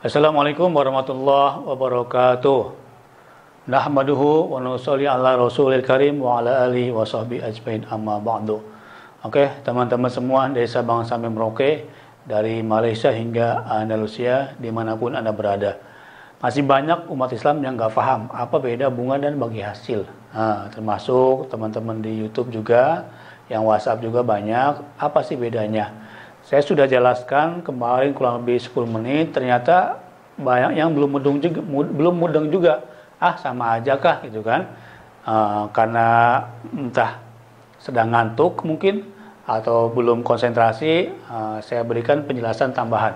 Assalamualaikum warahmatullahi wabarakatuh. Nahmaduhu wa nusolli ala rasulil karim wa ala alihi wa sahbihi ajmain amma ba'du. Oke, teman-teman semua dari Sabang sampai Merauke, dari Malaysia hingga Andalusia, dimanapun Anda berada. Masih banyak umat Islam yang nggak paham apa beda bunga dan bagi hasil. Termasuk teman-teman di YouTube juga, yang WhatsApp juga banyak. Apa sih bedanya? Saya sudah jelaskan kemarin kurang lebih 10 menit, ternyata banyak yang belum mudeng juga. Sama aja kah gitu kan? Karena entah sedang ngantuk mungkin atau belum konsentrasi, saya berikan penjelasan tambahan.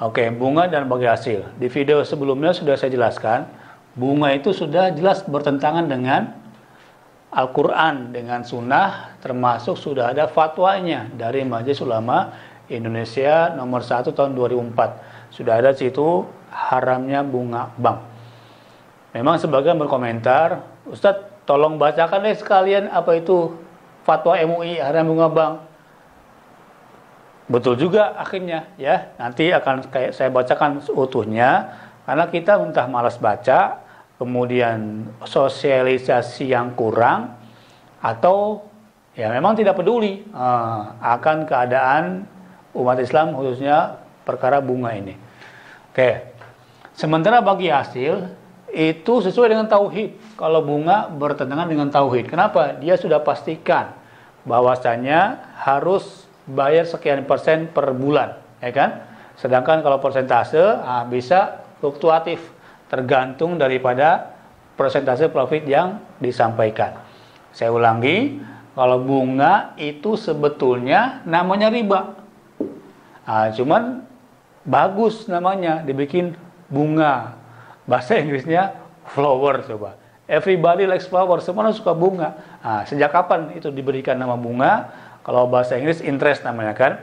Oke, bunga dan bagi hasil. Di video sebelumnya sudah saya jelaskan, bunga itu sudah jelas bertentangan dengan Al-Quran, dengan sunnah, termasuk sudah ada fatwanya dari Majelis Ulama Indonesia nomor 1 tahun 2004. Sudah ada situ haramnya bunga bank. Memang sebagian berkomentar, Ustadz tolong bacakan deh sekalian apa itu fatwa MUI haram bunga bank. Betul juga akhirnya ya. Nanti akan saya bacakan seutuhnya, karena kita entah malas baca, kemudian sosialisasi yang kurang, atau ya memang tidak peduli akan keadaan umat Islam, khususnya perkara bunga ini. Oke. Sementara bagi hasil itu sesuai dengan tauhid. Kalau bunga bertentangan dengan tauhid. Kenapa? Dia sudah pastikan bahwasanya harus bayar sekian persen per bulan, ya kan? Sedangkan kalau persentase bisa fluktuatif, tergantung daripada persentase profit yang disampaikan. Saya ulangi, kalau bunga itu sebetulnya namanya riba. Cuman bagus namanya, dibikin bunga. Bahasa Inggrisnya flower coba. Everybody likes flower, semua suka bunga. Sejak kapan itu diberikan nama bunga? Kalau bahasa Inggris interest namanya kan.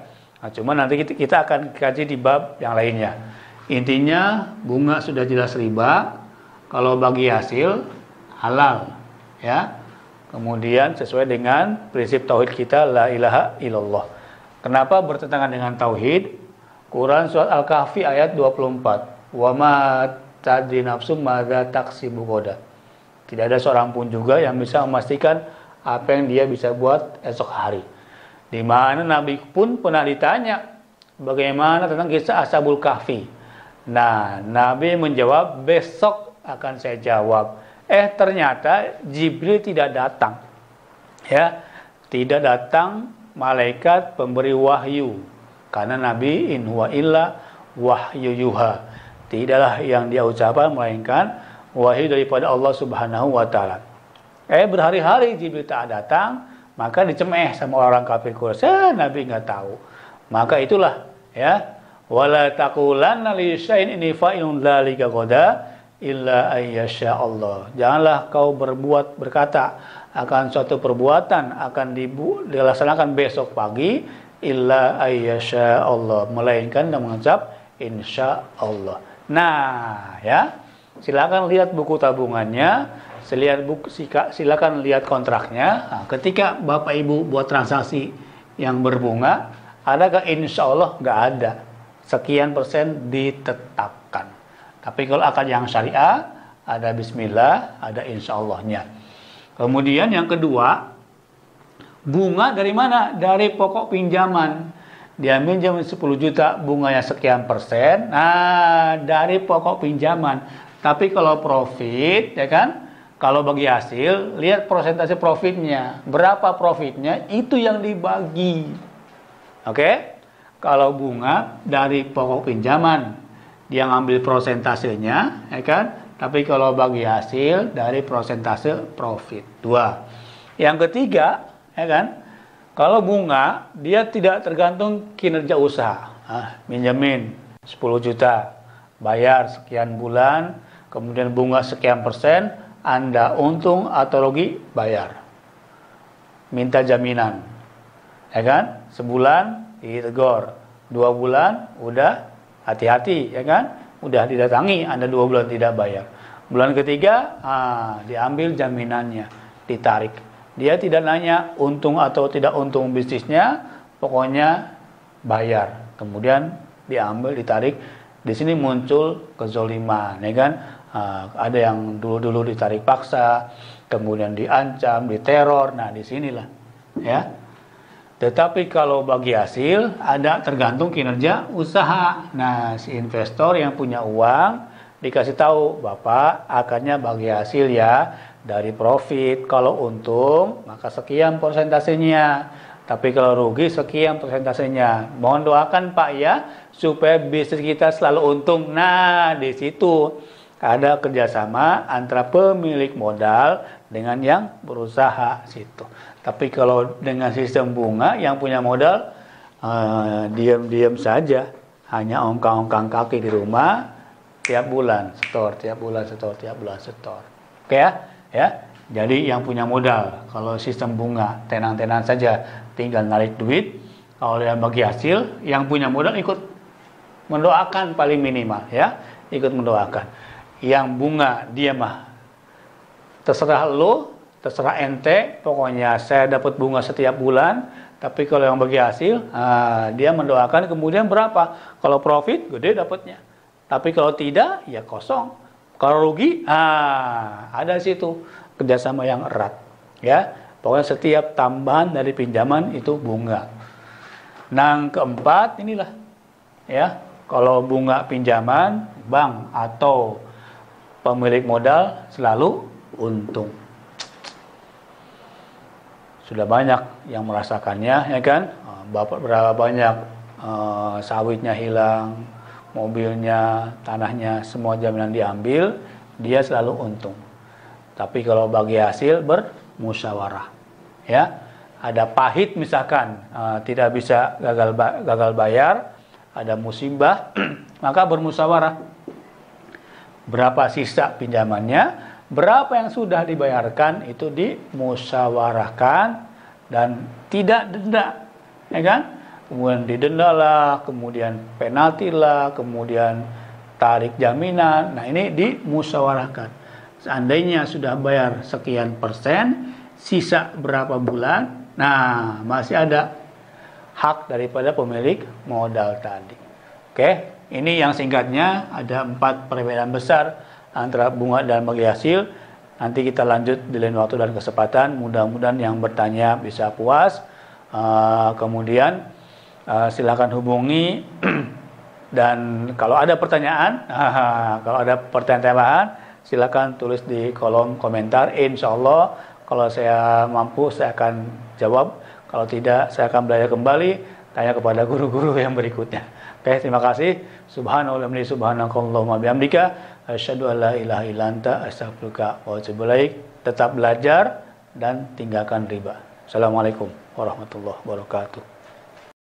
Cuman nanti kita akan kaji di bab yang lainnya. Intinya bunga sudah jelas riba. Kalau bagi hasil halal, ya. Kemudian sesuai dengan prinsip tauhid kita, la ilaha illallah. Kenapa bertentangan dengan tauhid? Quran surat Al-Kahfi ayat 24. Wa ma tadri nafsum madza taksibu ghadan. Tidak ada seorang pun juga yang bisa memastikan apa yang dia bisa buat esok hari. Di mana Nabi pun pernah ditanya bagaimana tentang kisah Ashabul Kahfi. Nah, Nabi menjawab, besok akan saya jawab. Ternyata Jibril tidak datang. Ya, tidak datang malaikat pemberi wahyu, karena Nabi in huwa illa wahyu yuha. Tidaklah yang dia ucapkan melainkan wahyu daripada Allah Subhanahu wa taala. Berhari-hari Jibril tak datang, maka dicemeh sama orang kafir Quraisy. Nabi enggak tahu. Maka itulah ya, wala taqulanna li syai'in inni fa'ilun dzalika ghadan illa ayyasha Allah. Janganlah kau berkata akan suatu perbuatan akan dilaksanakan besok pagi illa ayyasha Allah, melainkan dengan mengucap insya Allah. Nah, ya, silakan lihat buku tabungannya, silakan lihat kontraknya. Ketika Bapak Ibu buat transaksi yang berbunga, adakah insya Allah? Nggak ada. Sekian persen ditetapkan. Tapi kalau akad yang syariah, ada bismillah, ada insya Allahnya. Kemudian yang kedua, bunga dari mana? Dari pokok pinjaman. Dia minjam 10 juta, bunganya sekian persen. Dari pokok pinjaman. Tapi kalau profit, ya kan? Kalau bagi hasil, lihat persentase profitnya. Berapa profitnya? Itu yang dibagi. Oke? Kalau bunga dari pokok pinjaman, dia ngambil prosentasenya, ya kan? Tapi kalau bagi hasil dari persentase profit. 2. Yang ketiga, ya kan? Kalau bunga, dia tidak tergantung kinerja usaha. Minjemin 10 juta, bayar sekian bulan, kemudian bunga sekian persen, Anda untung atau rugi, bayar. Minta jaminan. Ya kan? Sebulan ditegur, 2 bulan udah hati-hati, ya kan? Udah didatangi, Anda 2 bulan tidak bayar. Bulan ketiga, diambil jaminannya, ditarik. Dia tidak nanya untung atau tidak untung bisnisnya, pokoknya bayar. Kemudian diambil, ditarik, Di sini muncul kezoliman, ya kan? Ada yang dulu-dulu ditarik paksa, kemudian diancam, diteror. Nah, di sinilah, ya. Tetapi kalau bagi hasil, ada tergantung kinerja usaha. Nah, si investor yang punya uang dikasih tahu, Bapak akarnya bagi hasil ya dari profit. Kalau untung, maka sekian persentasenya. Tapi kalau rugi, sekian persentasenya. Mohon doakan Pak ya, supaya bisnis kita selalu untung. Nah, di situ ada kerjasama antara pemilik modal dengan yang berusaha situ. Tapi kalau dengan sistem bunga, yang punya modal diam-diam saja, hanya ongkang-ongkang kaki di rumah, tiap bulan setor, tiap bulan setor, tiap bulan setor. Oke ya? Jadi yang punya modal, kalau sistem bunga tenang-tenang saja, tinggal narik duit. Kalau yang bagi hasil, yang punya modal ikut mendoakan paling minimal ya, ikut mendoakan. Yang bunga dia mah terserah lo, terserah ente, pokoknya saya dapat bunga setiap bulan. Tapi kalau yang bagi hasil, dia mendoakan kemudian berapa? Kalau profit gede dapatnya. Tapi kalau tidak, ya kosong. Kalau rugi, ada situ kerjasama yang erat, ya. Pokoknya setiap tambahan dari pinjaman itu bunga. Nah, keempat inilah, ya. Kalau bunga pinjaman, bank atau pemilik modal selalu untung. Sudah banyak yang merasakannya, ya kan? Berapa banyak sawitnya hilang, mobilnya, tanahnya, semua jaminan diambil, dia selalu untung. Tapi kalau bagi hasil bermusyawarah, ya, ada pahit misalkan tidak bisa gagal bayar, ada musibah, maka bermusyawarah. Berapa sisa pinjamannya, berapa yang sudah dibayarkan itu dimusyawarahkan dan tidak denda, ya kan? Kemudian didenda lah, kemudian penalti lah, kemudian tarik jaminan. Nah, ini dimusyawarahkan. Seandainya sudah bayar sekian persen, sisa berapa bulan, nah masih ada hak daripada pemilik modal tadi. Oke, ini yang singkatnya ada 4 perbedaan besar antara bunga dan bagi hasil. Nanti kita lanjut di lain waktu dan kesempatan. Mudah-mudahan yang bertanya bisa puas. Kemudian silakan hubungi dan kalau ada pertanyaan, tambahan, silakan tulis di kolom komentar. Insya Allah kalau saya mampu saya akan jawab. Kalau tidak saya akan belajar kembali, tanya kepada guru-guru yang berikutnya. Oke, terima kasih. Subhanallah, subhanakallahumma bihamdika, asyhadu an la ilaha illa anta, astaghfiruka wa atubu ilaik. Tetap belajar dan tinggalkan riba. Assalamualaikum warahmatullahi wabarakatuh.